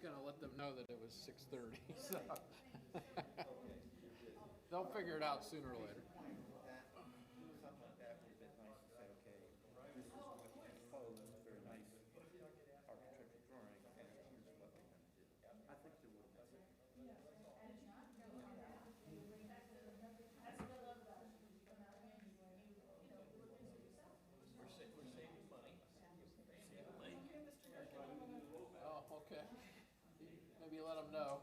gonna let them know that it was 6:30, so. They'll figure it out sooner or later. Something like that would have been nice to say, okay, this is what we propose, very nice architectural drawing, and here's what we're gonna do. I think there would have been. Oh, okay. Maybe let them know.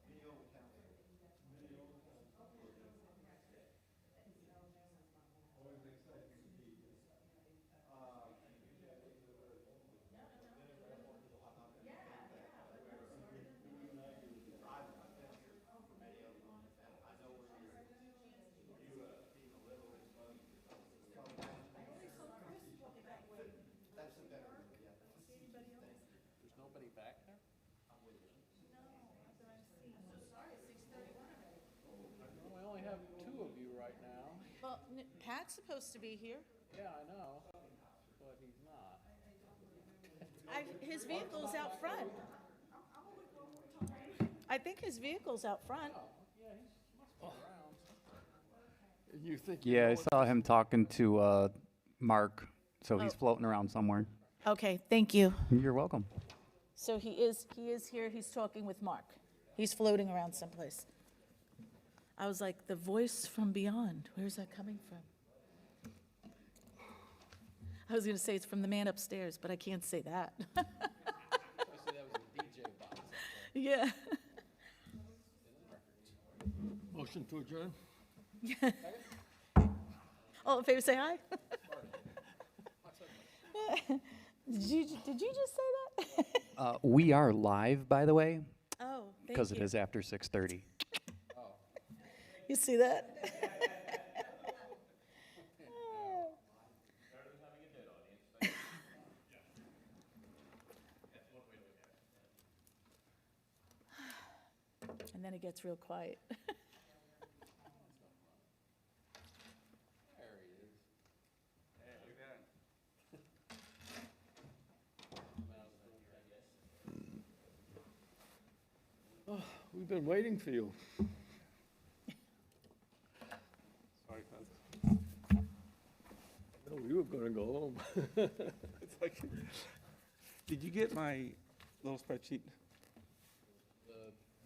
Minneola Council. That's a better, yeah, that's a CG thing. There's nobody back there? Well, we only have two of you right now. Well, Pat's supposed to be here. Yeah, I know, but he's not. His vehicle's out front. I think his vehicle's out front. Oh, yeah, he must be around. You think? Yeah, I saw him talking to Mark, so he's Oh. floating around somewhere. Okay, thank you. You're welcome. So he is here, he's talking with Mark. He's floating around someplace. I was like, the voice from beyond, where's that coming from? I was gonna say it's from the man upstairs, but I can't say that. I see that was a DJ box. Yeah. Motion to adjourn? All in favor, say aye. Did you just say that? We are live, by the way, Oh, thank because it you. is after 6:30. You see that? And then it gets real quiet. There he is. We've been waiting for you. Sorry, Pat. No, we were gonna go home. It's like, did you get my little spreadsheet?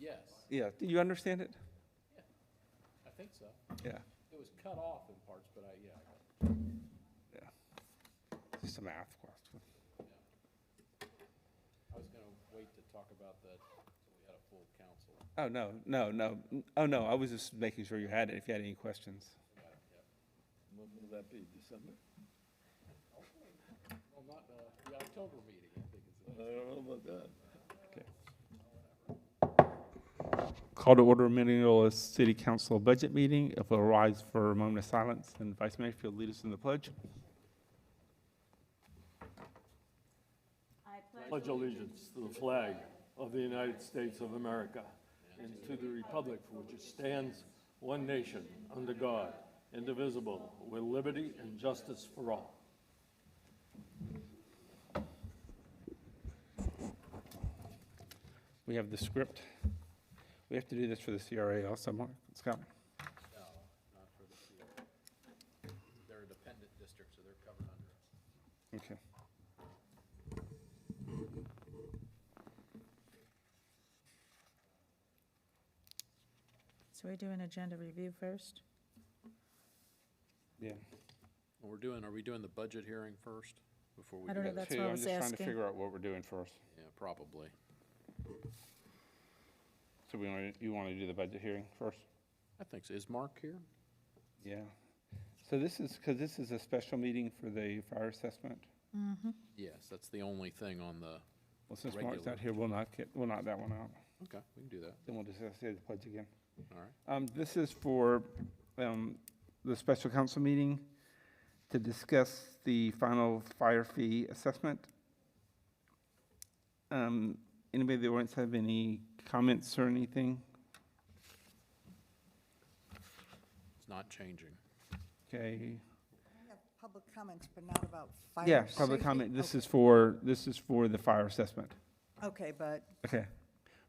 Yes, Yeah, do you understand it? I think so. Yeah, It was cut off in parts, but yeah. yeah. Just a math question. I was gonna wait to talk about that till we had a full council. Oh, no, no, no. Oh, no, I was just making sure you had it, if you had any questions. When will that be, December? Well, not, the October meeting, I think I don't know about that. Okay. Call to order Minneola City Council budget meeting. If we'll rise for a moment of silence, and Vice Mayor, if you'll lead us in the pledge. Pledge allegiance to the flag of the United States of America and to the republic for which it stands, one nation, under God, indivisible, with liberty and justice for all. We have the script. We have to do this for the CRA also, Mark, Scott? No, not for the CR. They're a dependent district, so they're covered under us. Okay. So we're doing agenda review first? Yeah. Well, are we doing the budget hearing first before we? I don't know, do that's that? what I I'm was just trying to asking. figure out what we're doing first. Yeah, probably. So you want to do the budget hearing first? I think so. Is Mark here? Yeah. So this is, because this is a special meeting for the fire assessment. Yes, that's the only thing on the, Well, since Mark's Regular. not here, we'll knock that one out. okay, we can do that. Then we'll just say the pledge again. All right. This is for the special council meeting. to discuss the final fire fee assessment. Anybody in the audience have any comments or anything? It's not changing. Okay. I have public comments, but not about fire Yeah, safety. public comment. This is Okay. for the fire assessment. Okay, but, Okay.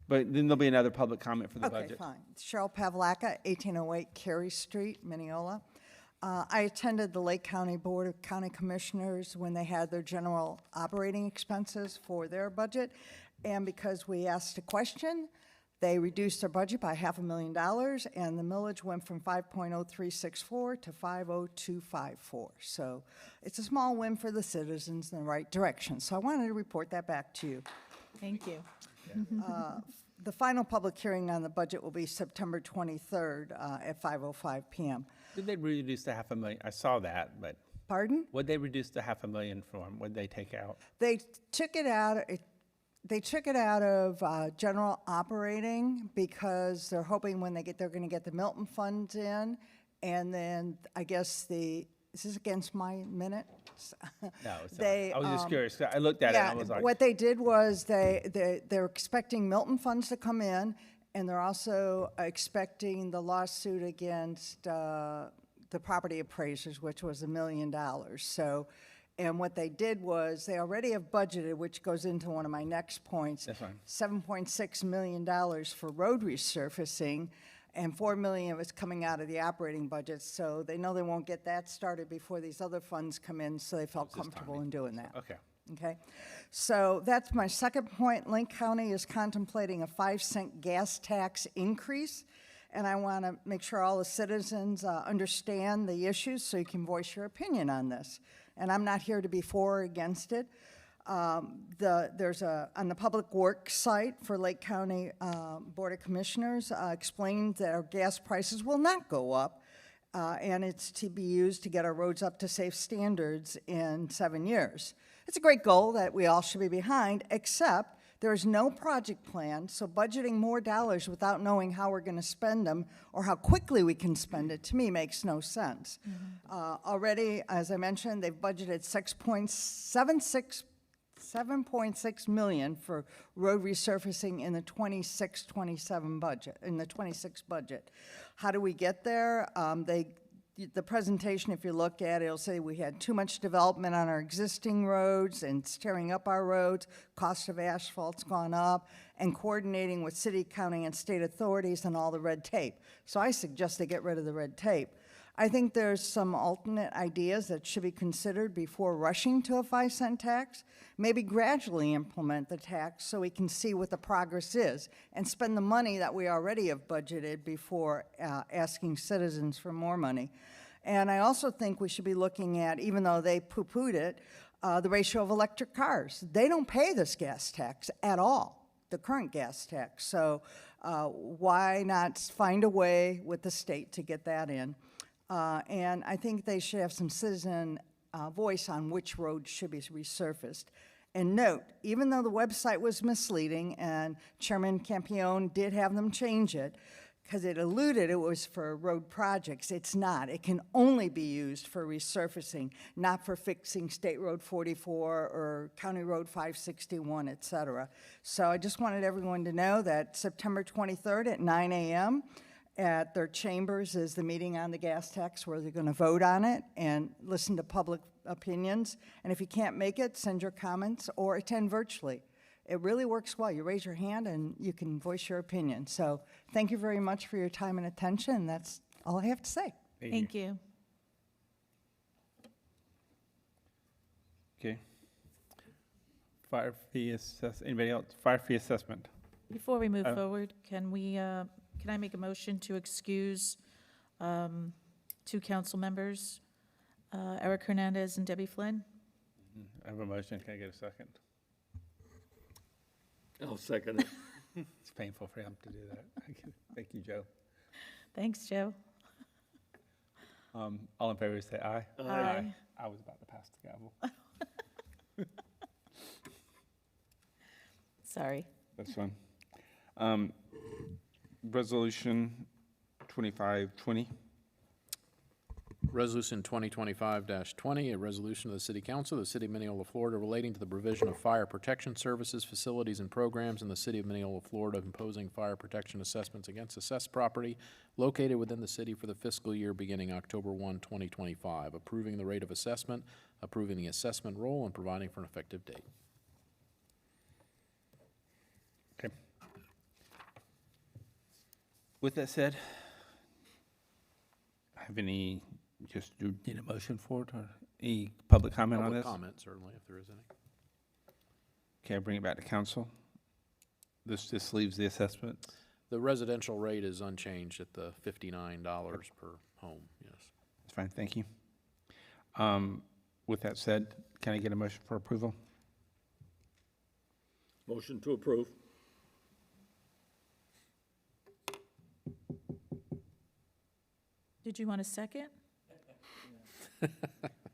But then there'll be another public comment for the okay, budget. fine. Cheryl Pavlaka, 1808 Cary Street, Minneola. I attended the Lake County Board of County Commissioners when they had their general operating expenses for their budget. And because we asked a question, they reduced their budget by $500,000, and the millage went from 5.0364 to 5.0254. So it's a small win for the citizens in the right direction. So I wanted to report that back to you. Thank you. The final public hearing on the budget will be September 23rd at 5:05 PM. Did they reduce to 500,000? I saw that, but Pardon? what'd they reduce to 500,000 from? What'd they take out? They took it out, they took it out of general operating because they're hoping when they're gonna get the Milton funds in, and then I guess is this against my minutes? No, it's They, not. I was just curious. I looked at it and I was like, what they did was they're expecting Milton funds to come in, and they're also expecting the lawsuit against the property appraisers, which was $1 million. So, and what they did was, they already have budgeted, which goes into one of my next points. That's fine. $7.6 million for road resurfacing, and $4 million of it's coming out of the operating budget. So they know they won't get that started before these other funds come in, so they felt comfortable in doing that. okay. Okay, so that's my second point. Lake County is contemplating a 5-cent gas tax increase, and I want to make sure all the citizens understand the issues so you can voice your opinion on this. And I'm not here to be for or against it. There's on the Public Works site for Lake County Board of Commissioners, explained that our gas prices will not go up, and it's to be used to get our roads up to safe standards in 7 years. It's a great goal that we all should be behind, except there is no project plan, so budgeting more dollars without knowing how we're going to spend them or how quickly we can spend it, to me, makes no sense. Already, as I mentioned, they've budgeted $7.6 million for road resurfacing in the 26-27 budget, in the 26 budget. How do we get there? The presentation, if you look at it, it'll say we had too much development on our existing roads and it's tearing up our roads, cost of asphalt's gone up, and coordinating with city, county, and state authorities and all the red tape. So I suggest they get rid of the red tape. I think there's some alternate ideas that should be considered before rushing to a 5-cent tax. Maybe gradually implement the tax so we can see what the progress is and spend the money that we already have budgeted before asking citizens for more money. And I also think we should be looking at, even though they poo-pooed it, the ratio of electric cars. They don't pay this gas tax at all, the current gas tax. So why not find a way with the state to get that in? And I think they should have some citizen voice on which roads should be resurfaced. And note, even though the website was misleading, and Chairman Campione did have them change it, because it alluded it was for road projects, it's not. It can only be used for resurfacing, not for fixing State Road 44 or County Road 561, et cetera. So I just wanted everyone to know that September 23rd at 9 a.m., at their chambers is the meeting on the gas tax where they're going to vote on it and listen to public opinions. And if you can't make it, send your comments or attend virtually. It really works well. You raise your hand and you can voice your opinion. So thank you very much for your time and attention. That's all I have to say. Thank you. Okay. Fire fee anybody else? Fire fee assessment. Before we move forward, can I make a motion to excuse 2 council members, Eric Hernandez and Debbie Flynn? I have a motion. Can I get a second? I'll second it. It's painful for him to do that. Thank you, Joe. Thanks, Joe. All in favor, say aye. Aye. I was about to pass the gavel. Sorry. That's fine. Resolution 2520. Resolution 2025-20, a resolution of the City Council of the City of Minneola, Florida, relating to the provision of fire protection services, facilities, and programs in the City of Minneola, Florida, imposing fire protection assessments against assessed property located within the city for the fiscal year beginning October 1, 2025, approving the rate of assessment, approving the assessment roll, and providing for an effective date. Okay. With that said, have any, just do you need a motion for it, or any public comment on Public this? comment, certainly, if there is any. Okay, bring it back to council. This just leaves the assessments. The residential rate is unchanged at the $59 per home, yes. That's fine, thank you. With that said, can I get a motion for approval? Motion to approve. Did you want a second?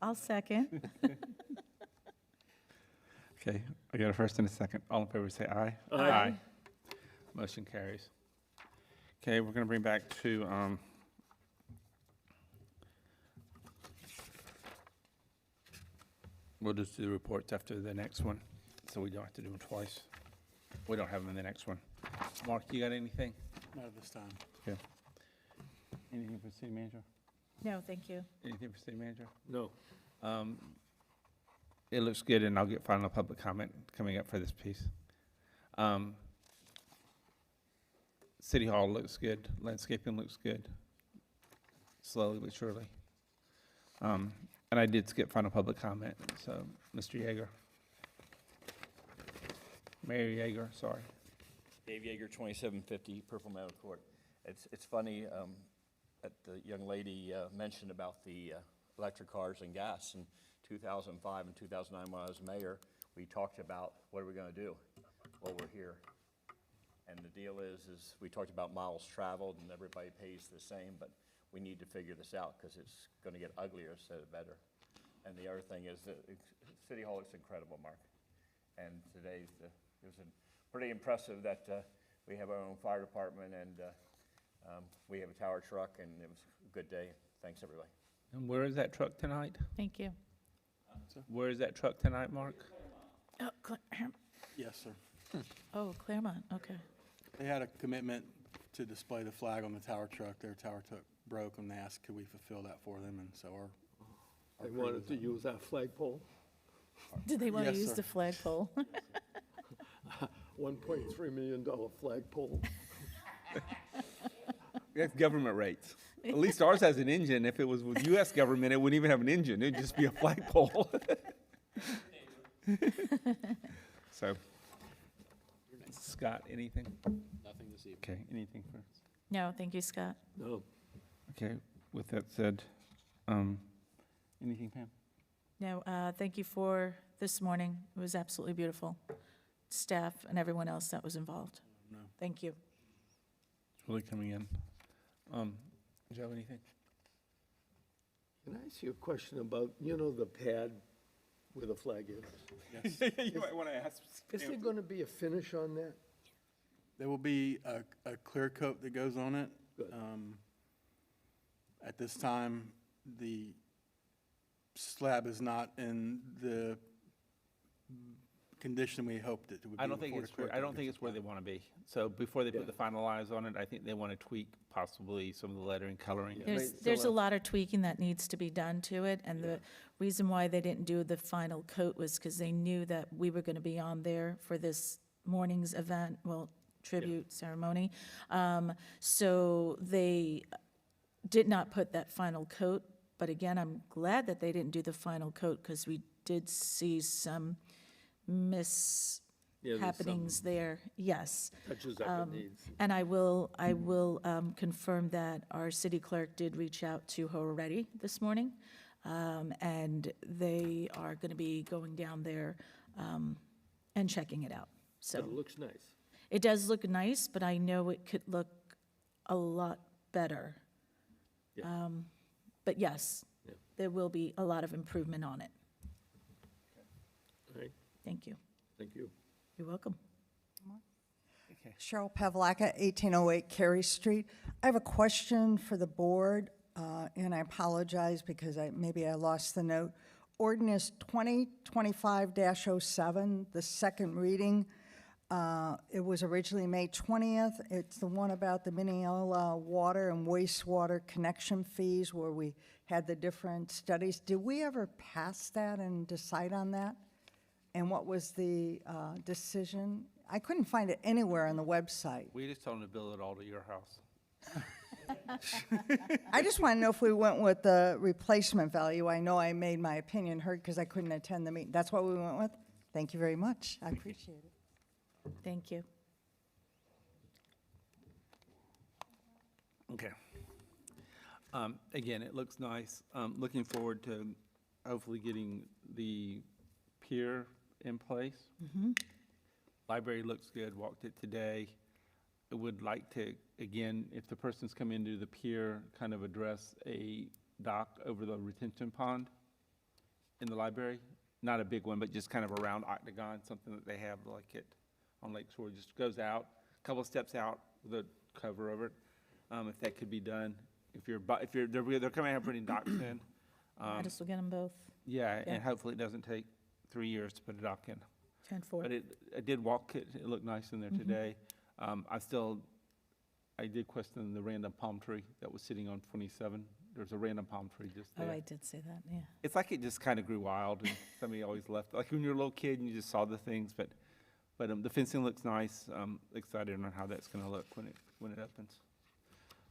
I'll second. Okay, I got a first and a second. All in favor say aye. Aye. Motion carries. Okay, we're gonna bring back to, we'll just do the reports after the next one, so we don't have to do them twice. We don't have them in the next one. Mark, you got anything? Not at this time. Okay. Anything for city manager? No, thank you. Anything for city manager? No. It looks good, and I'll get final public comment coming up for this piece. City Hall looks good, landscaping looks good, slowly but surely. And I did skip final public comment, so, Mr. Yeager. Mayor Yeager, sorry. Dave Yeager, 2750 Purple Meadow Court. It's funny that the young lady mentioned about the electric cars and gas. In 2005 and 2009, when I was mayor, we talked about what are we going to do? Well, we're here. And the deal is we talked about miles traveled, and everybody pays the same, but we need to figure this out because it's going to get uglier instead of better. And the other thing is that City Hall looks incredible, Mark. And today it was pretty impressive that we have our own fire department, and we have a tower truck, and it was a good day. Thanks, everybody. And where is that truck tonight? Thank you. Where is that truck tonight, Mark? Oh, Yes, sir. oh, Claremont, okay. They had a commitment to display the flag on the tower truck. Their tower truck broke, and they asked could we fulfill that for them, and so our I wanted to use that flagpole. Did they want to Yes, use sir. the flagpole? $1.3 million flagpole. That's government rates. At least ours has an engine. If it was with U.S. government, it wouldn't even have an engine. It'd just be a flagpole. So, Scott, anything? Nothing this evening. Okay, anything for? No, thank you, Scott. No. Okay, with that said, anything, Pam? No, thank you for this morning. It was absolutely beautiful. Staff and everyone else that was involved. No. Thank you. It's really coming in. Do you have anything? Can I ask you a question about, the pad where the flag is? Yes. You might want to ask. Is there going to be a finish on that? There will be a clear coat that goes on it. Good. At this time, the slab is not in the condition we hoped it would be. I don't think before it's the clear where, I coat don't think gets it's where they applied. want to be. So before they put Yeah. the final eyes on it, I think they want to tweak possibly some of the lettering, coloring. Yeah. There's a lot of tweaking that needs to be done to it, and the reason why they didn't do the final coat was because they knew that we were going to be on there for this morning's event, well, tribute ceremony. So they did not put that final coat, but again, I'm glad that they didn't do the final coat because we did see some happenings there, yes. Touches up it needs. And I will confirm that our city clerk did reach out to her already this morning, and they are going to be going down there and checking it out. So But it looks nice. it does look nice, but I know it could look a lot better. Yeah. But yes, Yeah. there will be a lot of improvement on it. All right, Thank you. thank you. You're welcome. Cheryl Pavlaka, 1808 Cary Street. I have a question for the board. and I apologize because maybe I lost the note. Ordinance 2025-07, the second reading. It was originally May 20th. It's the one about the Minneola water and wastewater connection fees where we had the different studies. Did we ever pass that and decide on that? And what was the decision? I couldn't find it anywhere on the website. We just told them to bill it all to your house. I just want to know if we went with the replacement value. I know I made my opinion heard because I couldn't attend the meeting. That's what we went with? Thank you very much. I appreciate it. Thank you. Okay. Again, it looks nice. Looking forward to hopefully getting the pier in place. Library looks good, walked it today. I would like to, again, if the person's come into the pier, kind of address a dock over the retention pond in the library. Not a big one, but just kind of a round octagon, something that they have like it on Lake Shore. Just goes out, a couple of steps out with a cover over it. If that could be done, they're coming out putting docks in. I just will get them both. Yeah, Yeah. and hopefully it doesn't take 3 years to put a dock in. 10-4. But I did walk it, it looked nice in there today. I did question the random palm tree that was sitting on 27. There's a random palm tree just Oh, there. I did say that, yeah. It's like it just kind of grew wild and somebody always left, like when you're a little kid and you just saw the things, but the fencing looks nice. Excited on how that's gonna look when it opens.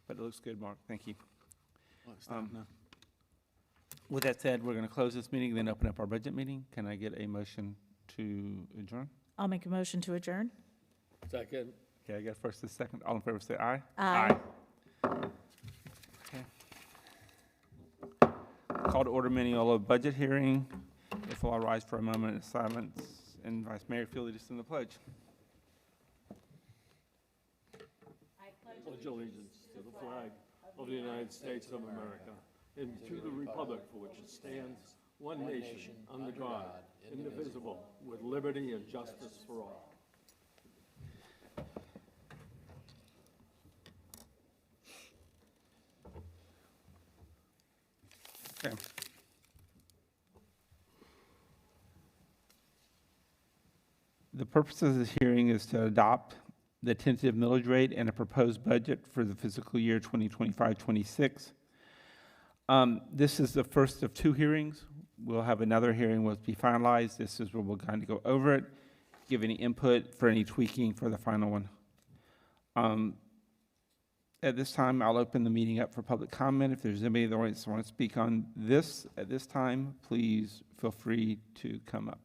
But it looks good, Mark, thank you. No. With that said, we're gonna close this meeting, then open up our budget meeting. Can I get a motion to adjourn? I'll make a motion to adjourn. Second. Okay, I got first and second. All in favor, say aye. Aye. Okay. Call to order Minneola budget hearing. If we'll all rise for a moment of silence, and Vice Mayor, if you'll lead us in the pledge. Pledge allegiance to the flag of the United States of America and to the republic for which it stands, one nation, under God, indivisible, with liberty and justice for all. Okay. The purpose of this hearing is to adopt the tentative millage rate and a proposed budget for the fiscal year 2025-26. This is the first of two hearings. We'll have another hearing will be finalized. This is where we'll kind of go over it, give any input for any tweaking for the final one. At this time, I'll open the meeting up for public comment. If there's anybody in the audience that wants to speak on this at this time, please feel free to come up.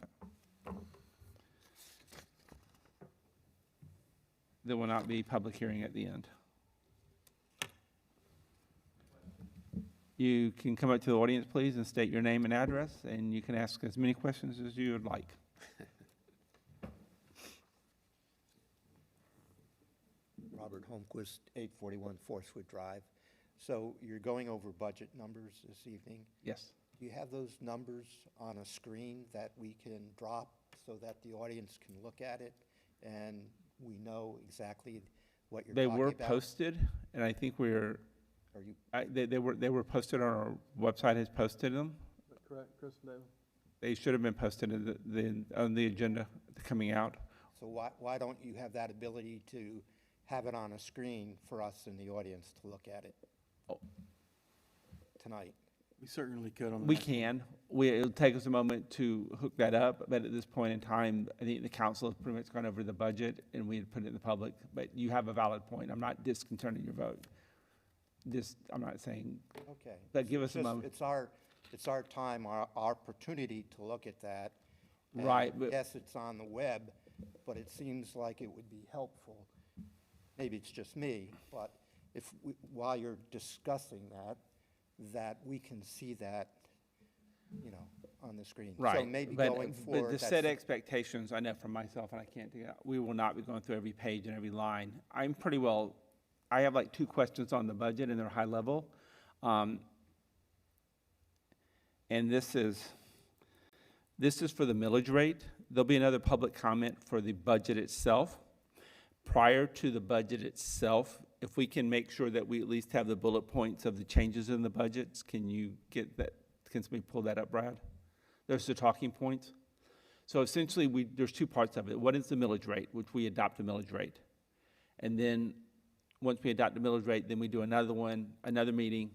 There will not be public hearing at the end. You can come up to the audience, please, and state your name and address, and you can ask as many questions as you would like. Robert Holmquist, 841 Forestwood Drive. So you're going over budget numbers this evening. Yes. Do you have those numbers on a screen that we can drop so that the audience can look at it and we know exactly what you're They talking were about? posted, and I think we're, Are you, they were posted on our website, has posted them. Correct, Chris and David? They should have been posted on the agenda coming out. so why don't you have that ability to have it on a screen for us in the audience to look at it Oh. tonight? We certainly could on the We next- can. It'll take us a moment to hook that up, but at this point in time, I think the council has pretty much gone over the budget, and we had put it in the public. But you have a valid point. I'm not disconcerting your vote. I'm not saying, Okay. but give us a Just- moment. It's our time, our opportunity to look at that. And Right, but- yes, it's on the web, but it seems like it would be helpful. Maybe it's just me, but while you're discussing that we can see that, on the screen. Right. So maybe but- going But forward, to set expectations, I know for myself, and I can't do that, we will not be going through every page and every line. I have like 2 questions on the budget, and they're high level. And this is for the millage rate. There'll be another public comment for the budget itself. Prior to the budget itself, If we can make sure that we at least have the bullet points of the changes in the budgets, can you get that, can somebody pull that up, Brad? There's the talking points. So essentially, there's two parts of it. What is the millage rate, which we adopt the millage rate. And then, once we adopt the millage rate, then we do another one, another meeting,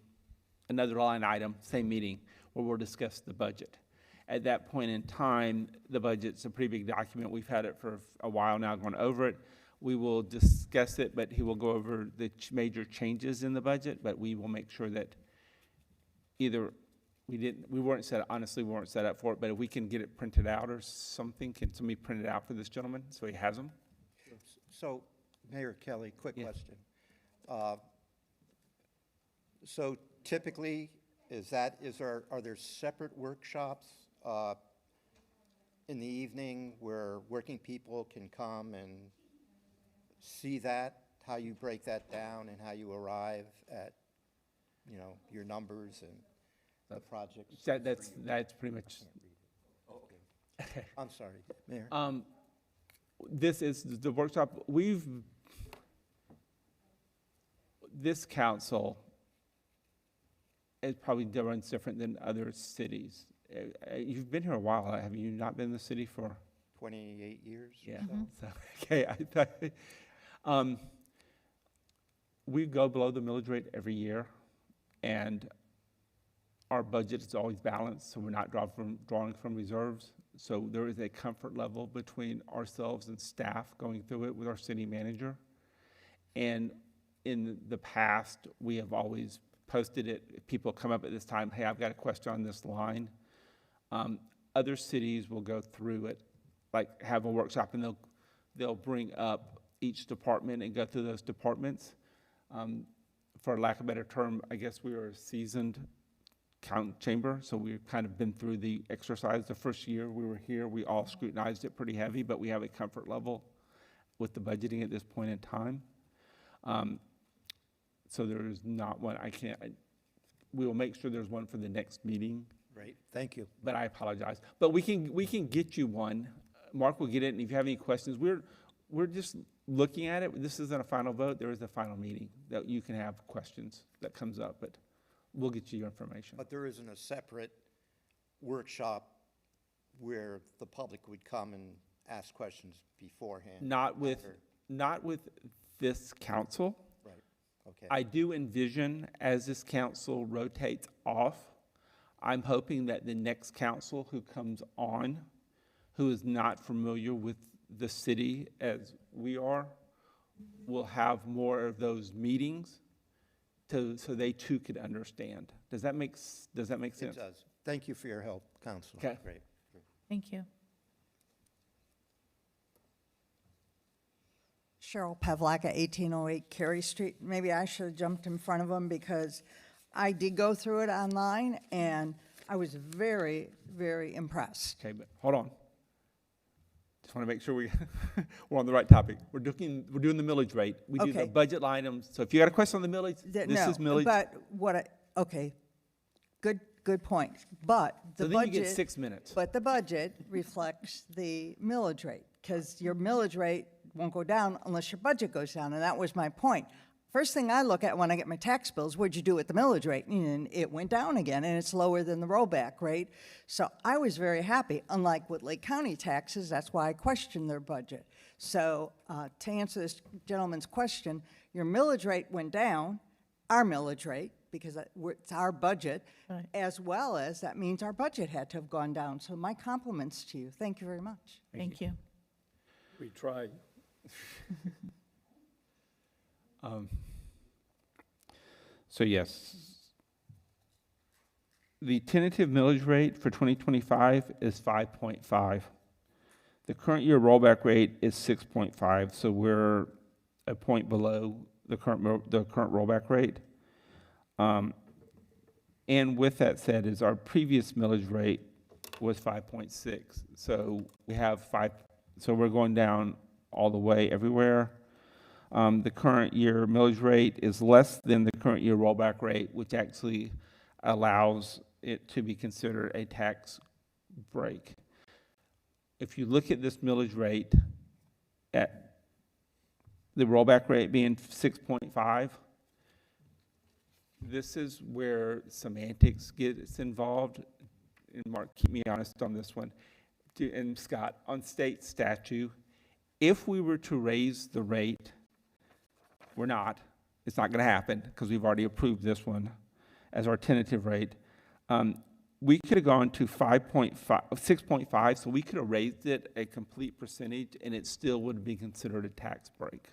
another line item, same meeting, where we'll discuss the budget. At that point in time, the budget's a pretty big document. We've had it for a while now, going over it. We will discuss it, but he will go over the major changes in the budget, but we will make sure that either we weren't set, honestly, we weren't set up for it, but if we can get it printed out or something, can somebody print it out for this gentleman so he has them? So, Mayor Kelly, quick Yeah. question. So typically, are there separate workshops in the evening where working people can come and see that, how you break that down and how you arrive at, your numbers and the projects? That's pretty much. I'm sorry, Mayor. This is the workshop. This council is probably runs different than other cities. You've been here a while, have you not been in the city for? 28 years or Yeah. so? So, okay, I thought, we go below the millage rate every year, and our budget is always balanced, so we're not drawing from reserves. So there is a comfort level between ourselves and staff going through it with our city manager. And in the past, we have always posted it. If people come up at this time, hey, I've got a question on this line. Other cities will go through it, like have a workshop, and they'll bring up each department and go through those departments. For lack of a better term, I guess we are a seasoned chamber, so we've kind of been through the exercise. The first year we were here, we all scrutinized it pretty heavy, but we have a comfort level with the budgeting at this point in time. So there is not one, we will make sure there's one for the next meeting, Great, thank you. but I apologize. But we can get you one. Mark will get it, and if you have any questions, we're just looking at it. This isn't a final vote. There is a final meeting that you can have questions that comes up, but we'll get you your information. But there isn't a separate workshop where the public would come and ask questions beforehand? Not with after? this council. Right, okay. I do envision, as this council rotates off, I'm hoping that the next council who comes on, who is not familiar with the city as we are, will have more of those meetings so they too could understand. Does that make sense? It does. Thank you for your help, Councilor. Okay. Great. Thank you. Cheryl Pavlaka, 1808 Cary Street. Maybe I should have jumped in front of them because I did go through it online, and I was very, very impressed. Okay, but hold on. Just want to make sure we're on the right topic. We're doing the millage rate. We do the Okay. budget items. So if you got a question on the millage, this No, is millage. But okay, good point. But the So budget. then you get 6 minutes. But the budget reflects the millage rate, because your millage rate won't go down unless your budget goes down, and that was my point. First thing I look at when I get my tax bills, what'd you do with the millage rate? And it went down again, and it's lower than the rollback rate. So I was very happy. Unlike with Lake County taxes, that's why I questioned their budget. So to answer this gentleman's question, your millage rate went down, our millage rate, because it's our budget, Right. as well as that means our budget had to have gone down. So my compliments to you. Thank you very much. Thank you. We tried. So yes, the tentative millage rate for 2025 is 5.5. The current year rollback rate is 6.5, so we're a point below the current rollback rate. And with that said, is our previous millage rate was 5.6. So we have so we're going down all the way everywhere. The current year millage rate is less than the current year rollback rate, which actually allows it to be considered a tax break. If you look at this millage rate at the rollback rate being 6.5. This is where semantics gets involved, and Mark, keep me honest on this one, and Scott, on state statute, if we were to raise the rate, we're not, it's not gonna happen, because we've already approved this one as our tentative rate. We could have gone to 6.5, so we could have raised it a complete percentage, and it still would be considered a tax break.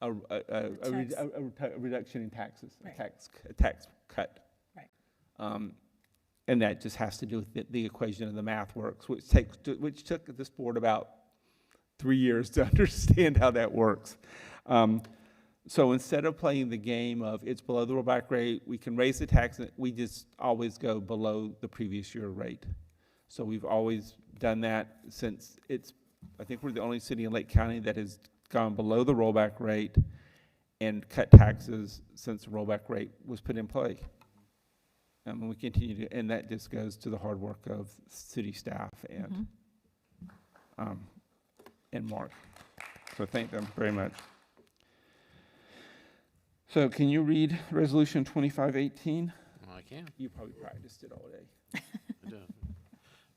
A reduction in taxes, Right. a tax cut. Right. And that just has to do with the equation of the math works, which took this board about 3 years to understand how that works. So instead of playing the game of it's below the rollback rate, we can raise the tax, we just always go below the previous year rate. So we've always done that since I think we're the only city in Lake County that has gone below the rollback rate and cut taxes since the rollback rate was put in play. And we continue to, and that just goes to the hard work of city staff and Mark. So thank them very much. So can you read Resolution 2518? I can. You probably practiced it all day. I did.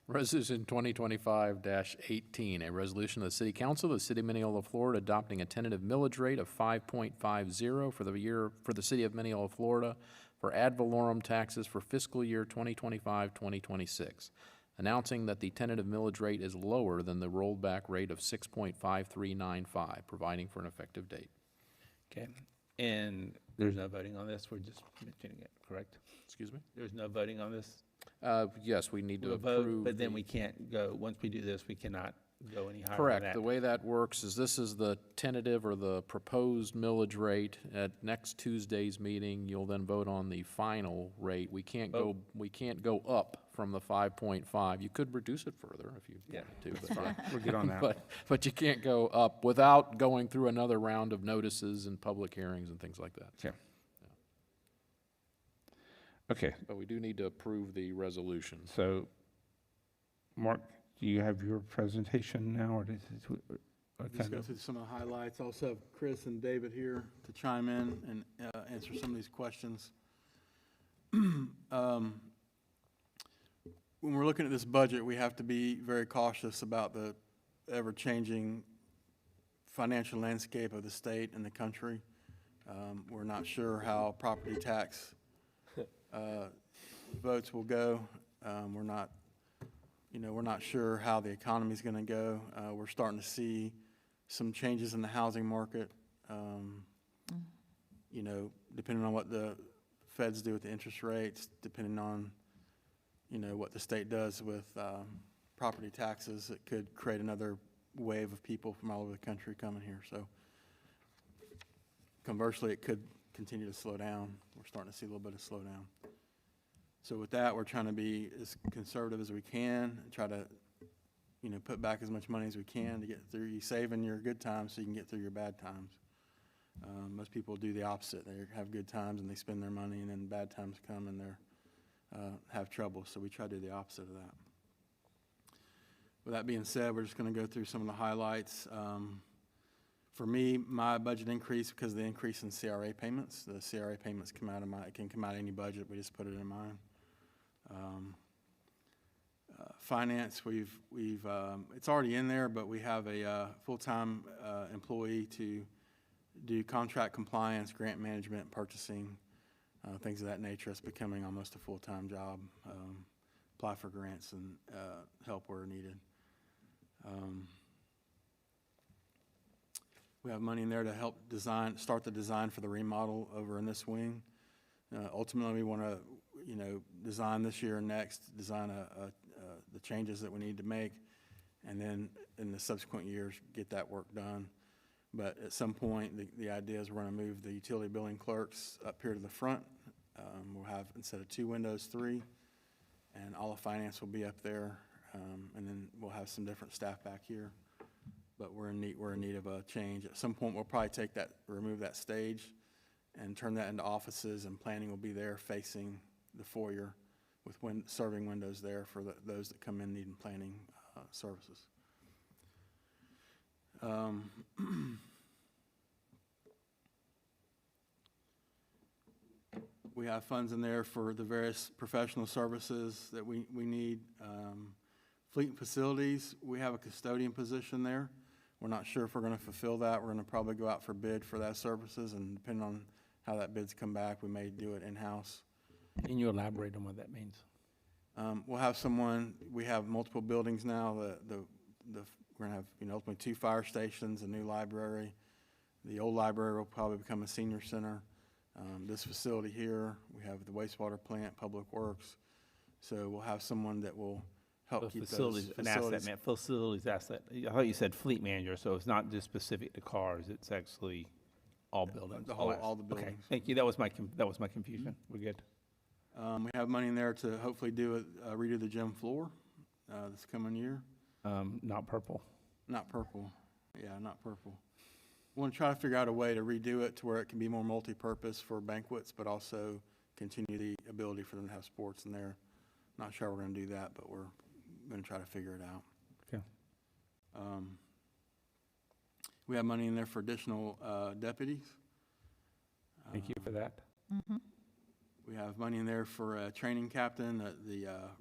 Resolution 2025-18, a resolution of the City Council of the City of Minneola, Florida, adopting a tentative millage rate of 5.50 for the City of Minneola, Florida, for ad valorem taxes for fiscal year 2025-2026, announcing that the tentative millage rate is lower than the rolled back rate of 6.5395, providing for an effective date. Okay. And there's no voting on this, we're just mentioning it, correct? Excuse me? There's no voting on this? Yes, we need to We'll vote, approve. but then the- we can't go, once we do this, we cannot go any higher than Correct. that. The way that works is this is the tentative or the proposed millage rate. At next Tuesday's meeting, you'll then vote on the final rate. We can't go up from the 5.5. You could reduce it further if you Yeah, wanted to. But We're good on that. but you can't go up without going through another round of notices and public hearings and things like that. Okay. Okay, But we do need to approve the resolution. so, Mark, do you have your presentation now, or does it? or Just kind go of- through some of the highlights. Also have Chris and David here to chime in and answer some of these questions. When we're looking at this budget, we have to be very cautious about the ever-changing financial landscape of the state and the country. We're not sure how property tax votes will go. We're not sure how the economy's going to go. We're starting to see some changes in the housing market. Depending on what the feds do with the interest rates, depending on, what the state does with property taxes, it could create another wave of people from all over the country coming here. So conversely, it could continue to slow down. We're starting to see a little bit of slowdown. So with that, we're trying to be as conservative as we can, and try to, put back as much money as we can to get through. You save in your good times so you can get through your bad times. Most people do the opposite. They have good times and they spend their money, and then bad times come and they're have trouble. So we try to do the opposite of that. With that being said, we're just going to go through some of the highlights. For me, my budget increased because of the increase in CRA payments. The CRA payments come out of it can come out of any budget. We just put it in mine. Finance, it's already in there, but we have a full-time employee to do contract compliance, grant management, purchasing, things of that nature. It's becoming almost a full-time job. Apply for grants and help where needed. We have money in there to help start the design for the remodel over in this wing. Ultimately, we want to, design this year and next, design the changes that we need to make, and then in the subsequent years, get that work done. But at some point, the idea is we're going to move the utility billing clerks up here to the front. We'll have, instead of 2 windows, 3, and all of finance will be up there, and then we'll have some different staff back here. But we're in need of a change. At some point, we'll probably remove that stage and turn that into offices, and planning will be there facing the foyer with serving windows there for those that come in needing planning We have funds in there for the various professional services that we need. Fleet and facilities, we have a custodian position there. We're not sure if we're going to fulfill that. We're going to probably go out for bid for that services, and depending on how that bid's come back, we may do it in-house. Can you elaborate on what that means? We'll have someone, we have multiple buildings now. We're going to have, ultimately 2 fire stations, a new library. The old library will probably become a senior center. This facility here, we have the wastewater plant, Public Works. So we'll have someone that will help keep those Facilities, an asset, man, facilities asset. I thought you said fleet manager, so it's not just specific to cars, it's actually all buildings. The whole, assets. all the Okay, buildings. thank you, that was my confusion, we're good. We have money in there to hopefully redo the gym floor this coming year. Not purple. Not purple. Yeah, not purple. We want to try to figure out a way to redo it to where it can be more multi-purpose for banquets, but also continue the ability for them to have sports in there. Not sure we're going to do that, but we're going to try to figure it out. Okay. We have money in there for additional deputies. Thank you for that. We have money in there for a training captain.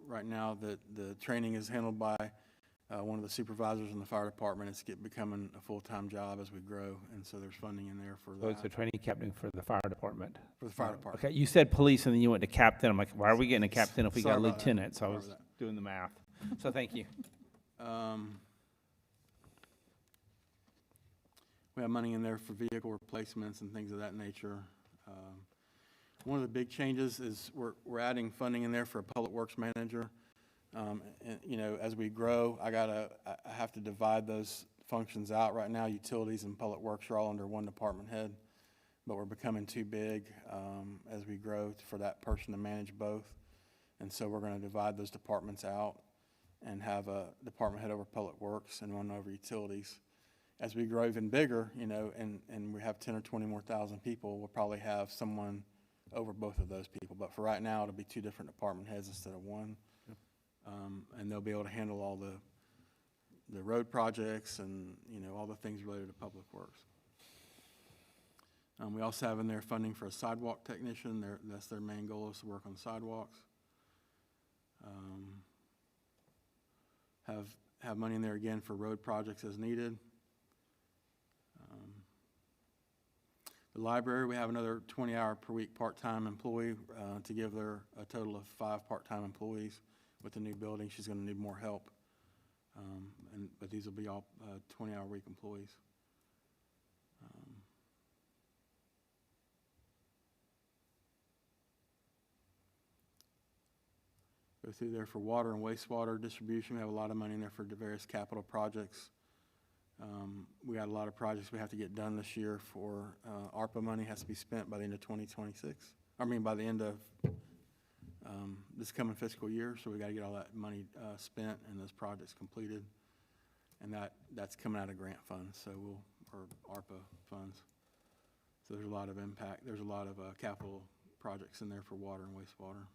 Right now, the training is handled by one of the supervisors in the fire department. It's becoming a full-time job as we grow, and so there's funding in there for So it's a that. training captain for the fire department. For the fire department. Okay, you said police and then you went to captain. I'm like, why are we getting a captain if we got a Sorry about that. lieutenant? So I Sorry was about that. doing the math. So thank you. We have money in there for vehicle replacements and things of that nature. One of the big changes is we're adding funding in there for a public works manager. And, as we grow, I have to divide those functions out. Right now, utilities and public works are all under one department head, but we're becoming too big as we grow for that person to manage both. And so we're going to divide those departments out and have a department head over public works and one over utilities. As we grow even bigger, and we have 10 or 20 more thousand people, we'll probably have someone over both of those people. But for right now, it'll be 2 different department heads instead of one. And they'll be able to handle all the road projects and, all the things related to public works. We also have in there funding for a sidewalk technician. That's their main goal, is to work on sidewalks. Have money in there again for road projects as needed. The library, we have another 20-hour per week part-time employee to give her a total of 5 part-time employees. With the new building, she's going to need more help. But these will be all 20-hour week employees. Go through there for water and wastewater distribution. We have a lot of money in there for the various capital projects. We got a lot of projects we have to get done this year for ARPA money has to be spent by the end of 2026. By the end of this coming fiscal year, so we got to get all that money spent and those projects completed. And that's coming out of grant funds, or ARPA funds. So there's a lot of impact. There's a lot of capital projects in there for water and wastewater,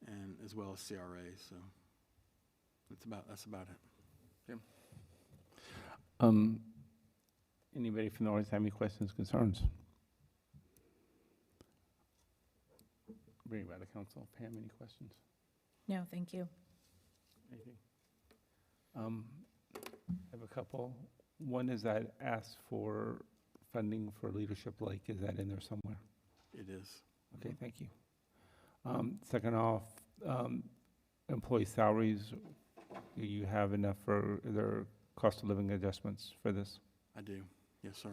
and as well as CRAs. So that's about it. Anybody from the audience have any questions, concerns? Bring it back to council. Pam, any questions? No, thank you. Anything? I have a couple. One is I asked for funding for Leadership Lake. Is that in there somewhere? It is. Okay, thank you. Second off, employee salaries, do you have enough for their cost of living adjustments for this? I do. Yes, sir.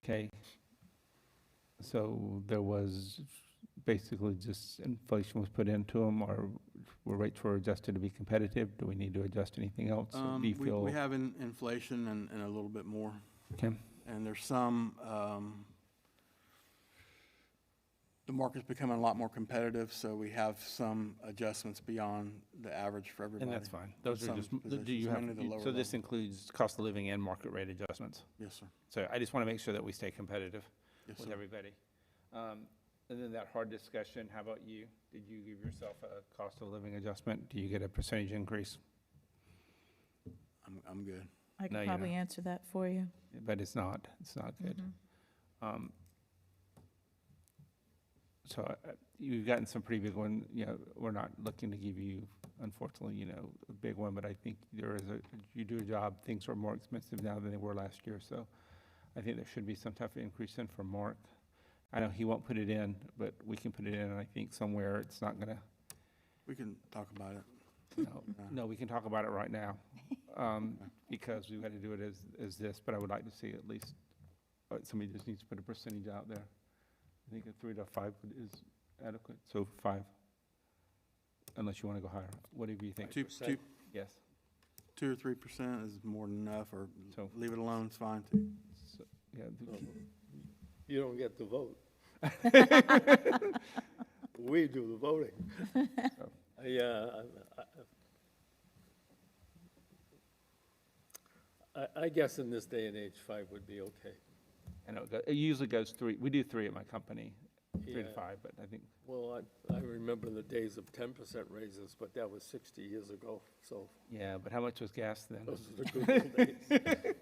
Okay. So there was basically just inflation was put into them, or were rates were adjusted to be competitive? Do we need to adjust anything else? Or do you feel? We have inflation and a little bit more. Okay. And there's some, the market's becoming a lot more competitive, so we have some adjustments beyond the average for everybody. And that's fine. Those are Some just, do positions, you have, mainly the lower so this level. includes cost of living and market rate adjustments? Yes, sir. So I just want to make sure that we stay competitive Yes, with sir. everybody. And then that hard discussion, how about you? Did you give yourself a cost of living adjustment? Do you get a percentage increase? I'm good. I No, could you're probably not. answer that for you. But it's not good. So you've gotten some pretty big one, you know, we're not looking to give you, unfortunately, you know, a big one, but I think you do a job, things are more expensive now than they were last year, so I think there should be some type of increase in for Mark. I know he won't put it in, but we can put it in, and I think somewhere it's not gonna, We can talk about it. no, we can talk about it right now, because we've got to do it as this, but I would like to see at least, somebody just needs to put a percentage out there. I think a 3 to 5 is adequate, so 5, unless you want to go higher, whatever you think. 2 Yes. or 3% is more than enough, or So- leave it alone, it's fine too. So, yeah, You don't get to vote. We do the voting. I guess in this day and age, 5 would be okay. I know, it usually goes 3, we do 3 at my company, 3 to Yeah. 5, but I think, Well, I remember the days of 10% raises, but that was 60 years ago, so yeah, but how much was gas then? those are the good old days.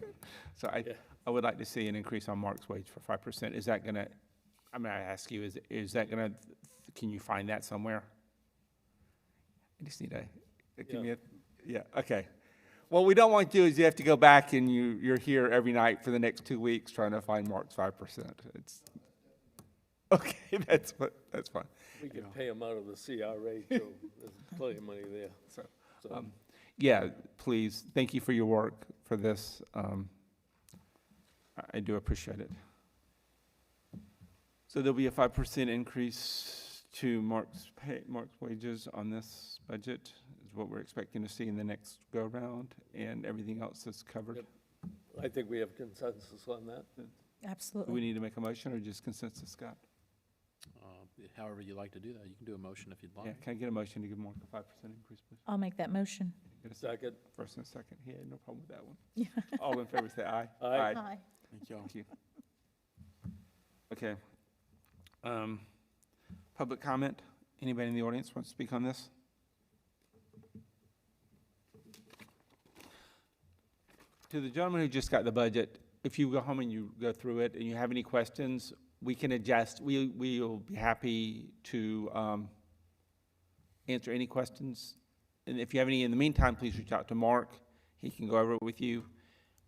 So Yeah. I would like to see an increase on Mark's wage for 5%. Is that gonna, I'm gonna ask you, is that gonna, can you find that somewhere? I just need give me a, yeah, okay. What we don't want you to do is you have to go back and you're here every night for the next 2 weeks trying to find Mark's 5%. It's, okay, that's fine. We could pay them out of the CRA, too. There's plenty of money there. So, So, yeah, please, thank you for your work for this. I do appreciate it. So there'll be a 5% increase to Mark's wages on this budget, is what we're expecting to see in the next go-round, and everything else is covered. Yep. I think we have consensus on that. Do Absolutely. we need to make a motion or just consensus, Scott? However you like to do that, you can do a motion if you'd Yeah, like. can I get a motion to give Mark a 5% increase, please? I'll make that motion. Get a Second. First and a second. He had no problem with that one. All in favor, say aye. Aye. Aye. Thank y'all. Thank you. Okay. Public comment? Anybody in the audience wants to speak on this? To the gentleman who just got the budget, if you go home and you go through it and you have any questions, we can adjust. We will be happy to answer any questions. And if you have any in the meantime, please reach out to Mark. He can go over it with you,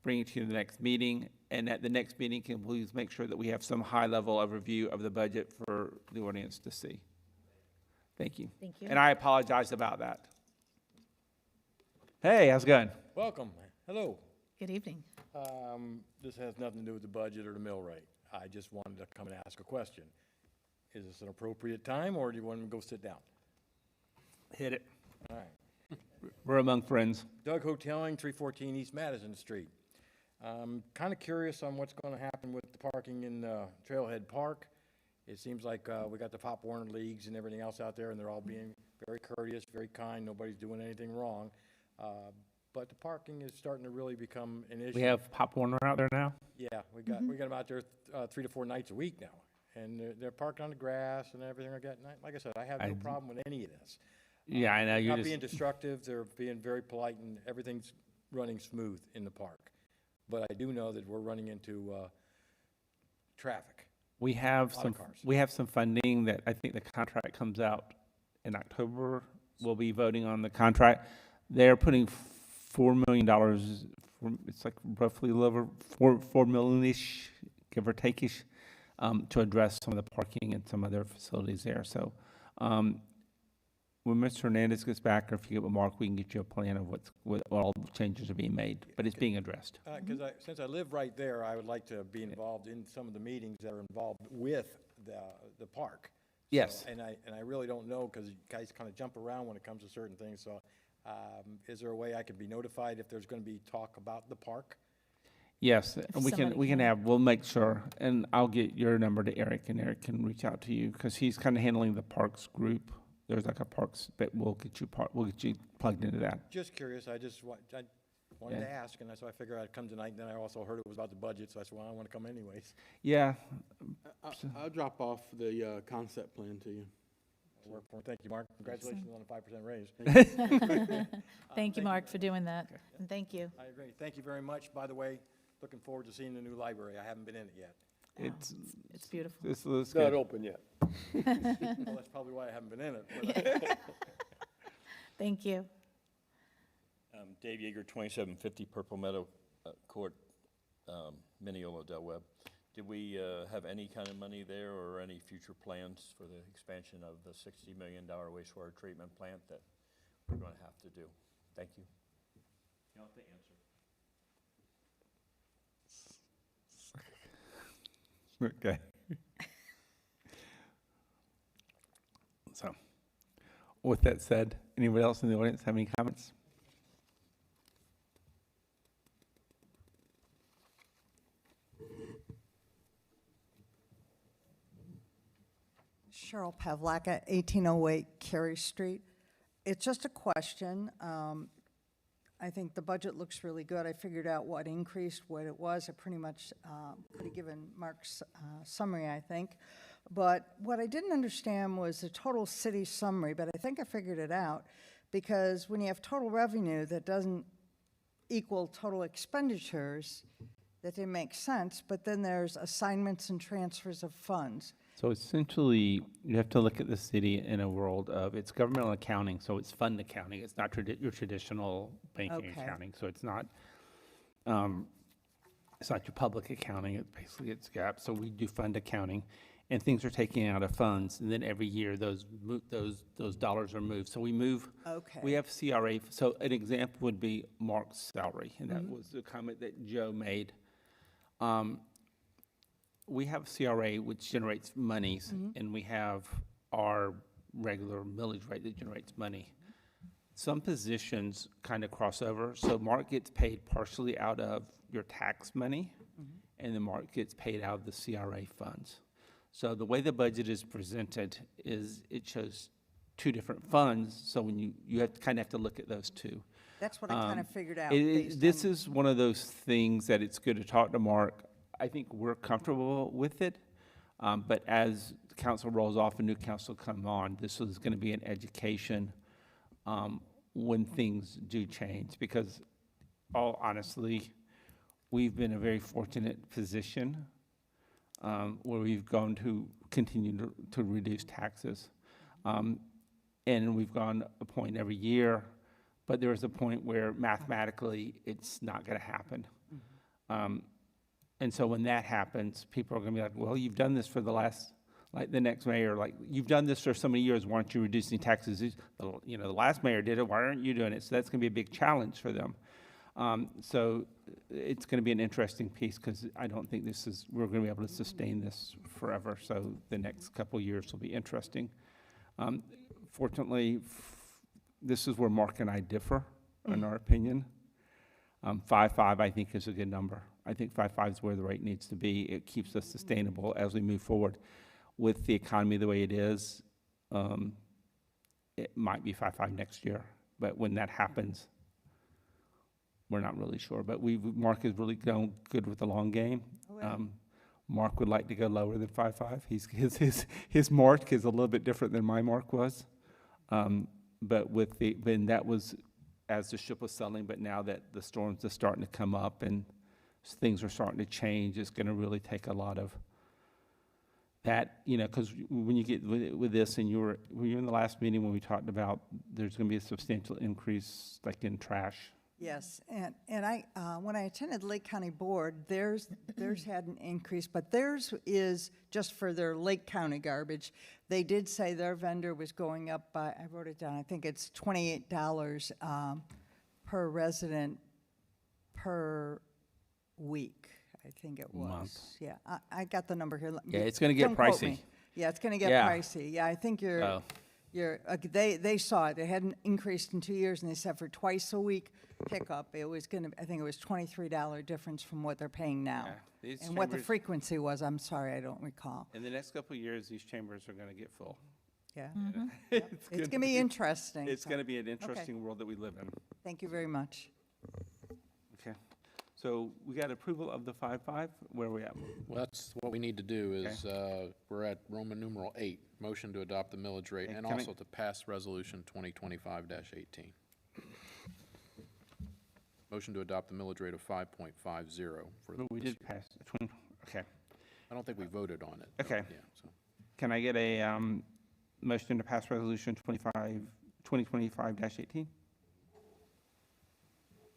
bring it to you the next meeting. And at the next meeting, can please make sure that we have some high-level overview of the budget for the audience to see. Thank you. Thank you. And I apologize about that. Hey, how's it going? Welcome. Hello. Good evening. This has nothing to do with the budget or the mill rate. I just wanted to come and ask a question. Is this an appropriate time, or do you want me to go sit down? Hit it. All right. We're among friends. Doug Hoteling, 314 East Madison Street. Kind of curious on what's going to happen with the parking in Trailhead Park. It seems like we got the Pop Warner Leagues and everything else out there, and they're all being very courteous, very kind. Nobody's doing anything wrong. But the parking is starting to really become an issue. We have Pop Warner out there now? Yeah, we got them out there 3 to 4 nights a week now, and they're parked on the grass and everything like that. And like I said, I have no problem with any of this. Yeah, I know. You're Not just, being destructive, they're being very polite, and everything's running smooth in the park. But I do know that we're running into traffic. we have lot of some, cars. we have some funding that I think the contract comes out in October. We'll be voting on the contract. They're putting $4 million, it's like roughly a little over 4 million-ish, give or take-ish, to address some of the parking and some other facilities there. So when Mr. Hernandez gets back, or if you get with Mark, we can get you a plan of what all the changes are being made, but it's being addressed. Because since I live right there, I would like to be involved in some of the meetings that are involved with the park. Yes. So, and I really don't know, because you guys kind of jump around when it comes to certain things. So is there a way I can be notified if there's going to be talk about the park? Yes, and somebody we can can. have, we'll make sure, and I'll get your number to Eric, and Eric can reach out to you, because he's kind of handling the parks group. There's like a parks, but we'll get you plugged into that. Just curious, I wanted Yeah. to ask, and so I figured I'd come tonight, and then I also heard it was about the budget, so I said, well, I want to come anyways. Yeah, I'll drop off the concept plan to you. Work for it. Thank you, Mark. Congratulations on a 5% raise. Thank you, Mark, for doing that. And thank you. I agree. Thank you very much. By the way, looking forward to seeing the new library. I haven't been in it yet. It's beautiful. This looks It's not good. open yet. Well, that's probably why I haven't been in it. Thank you. Dave Yeager, 2750 Purple Meadow Court, Minneola, Del Webb. Did we have any kind of money there or any future plans for the expansion of the $60 million wastewater treatment plant that we're going to have to do? Thank you. You don't have to answer. Okay. So, with that said, anybody else in the audience have any comments? Cheryl Pavlaka, 1808 Cary Street. It's just a question. I think the budget looks really good. I figured out what increased, what it was. I pretty much could have given Mark's summary, I think. But what I didn't understand was the total city summary, but I think I figured it out, because when you have total revenue that doesn't equal total expenditures, that didn't make sense, but then there's assignments and transfers of funds. So essentially, you have to look at the city in a world of, it's governmental accounting, so it's fund accounting. It's not your traditional banking Okay. accounting. So it's not your public accounting. It's basically, it's GAAP. So we do fund accounting, and things are taken out of funds, and then every year those dollars are moved. So we move. Okay. We have CRA. So an example would be Mark's salary, and that was the comment that Joe made. We have CRA, which generates monies, and we have our regular millage rate that generates money. Some positions kind of cross over, so Mark gets paid partially out of your tax money, and then Mark gets paid out of the CRA funds. So the way the budget is presented is it shows two different funds, so when you have to kind of have to look at those two. That's what I kind of figured out. This is one of those things that it's good to talk to Mark. I think we're comfortable with it, but as the council rolls off and new council come on, this is going to be an education when things do change. Because, all honestly, we've been in a very fortunate position where we've gone to continue to reduce taxes, and we've gone a point every year. But there is a point where mathematically it's not going to happen. And so when that happens, people are going to be like, well, you've done this for the last, like the next mayor, like, you've done this for so many years, why aren't you reducing taxes? The last mayor did it, why aren't you doing it? So that's going to be a big challenge for them. So it's going to be an interesting piece, because I don't think we're going to be able to sustain this forever. So the next couple of years will be interesting. Fortunately, this is where Mark and I differ, in our opinion. 5.5, I think, is a good number. I think 5.5 is where the rate needs to be. It keeps us sustainable as we move forward. With the economy the way it is, it might be 5.5 next year. But when that happens, we're not really sure. But Mark is really going good with the long game. Mark would like to go lower than 5.5. His mark is a little bit different than my mark was. But when that was as the ship was selling, but now that the storms are starting to come up and things are starting to change, it's going to really take a lot of that, because when you get with this, and were you in the last meeting when we talked about there's going to be a substantial increase, like in trash? Yes, and I, when I attended Lake County Board, theirs had an increase, but theirs is just for their Lake County garbage. They did say their vendor was going up by, I wrote it down, I think it's $28 per resident per week, I think it was. Month. Yeah, I got the number here. Yeah, it's gonna get Don't quote pricey. me. Yeah, it's gonna get Yeah. pricey. Yeah, I think Oh. they saw it. It hadn't increased in 2 years, and they said for twice a week pickup, it was gonna, I think it was $23 difference from what they're paying now. Yeah, these And what the chambers- frequency was, I'm sorry, I don't recall. In the next couple of years, these chambers are going to get full. Yeah. It's It's gonna be interesting. It's so, going to be an interesting world that we live in. Thank you very much. Okay. So we got approval of the 5.5. Where are we at? Well, that's what we need to do is, we're at Roman numeral 8, motion to adopt the millage rate, Okay, and can I- also to pass resolution 2025-18. Motion to adopt the millage rate of 5.50 for But we did pass. Okay. I don't think we voted on it. Okay. Yeah, so. Can I get a motion to pass resolution 2025-18?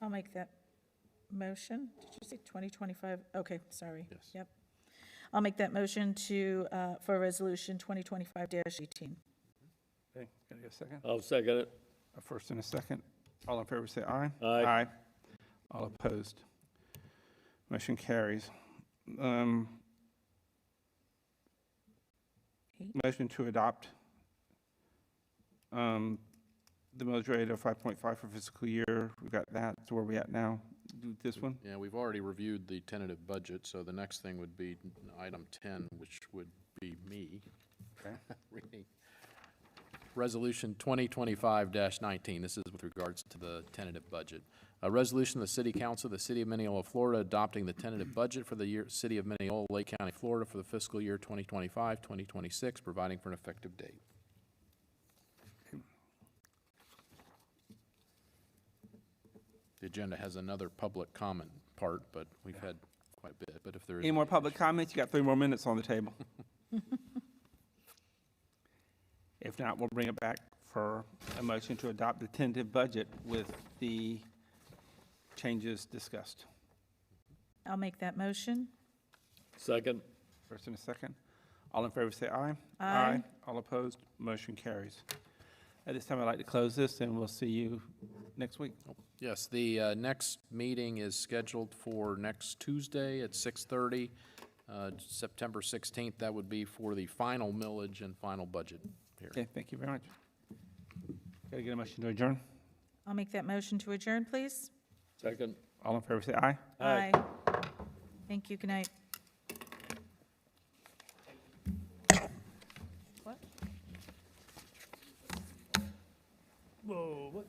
I'll make that motion. Did you say 2025? Okay, sorry. Yes. Yep. I'll make that motion to, for resolution 2025-18. Okay, can I get a second? I'll second it. A first and a second. All in favor, say aye. Aye. All opposed. Motion carries. Motion to adopt the millage rate of 5.5 for fiscal year. We've got that. So where are we at now? Do this one? Yeah, we've already reviewed the tentative budget, so the next thing would be item 10, which would be me. Okay. Reading Resolution 2025-19. This is with regards to the tentative budget. A resolution of the City Council of the City of Minneola, Florida, adopting the tentative budget for the City of Minneola, Lake County, Florida, for the fiscal year 2025-2026, providing for an effective date. The agenda has another public comment part, but we've had quite a bit. But if there is Any more public comments? You got 3 more minutes on the table. If not, we'll bring it back for a motion to adopt the tentative budget with the changes discussed. I'll make that motion. Second. First and a second. All in favor, say aye. Aye. All opposed, motion carries. At this time, I'd like to close this, and we'll see you next week. Yes, the next meeting is scheduled for next Tuesday at 6:30, September 16th. That would be for the final millage and final budget hearing. Okay, thank you very much. Got to get a motion to adjourn? I'll make that motion to adjourn, please. Second. All in favor, say aye. Aye. Thank you, good night. What? Whoa, what?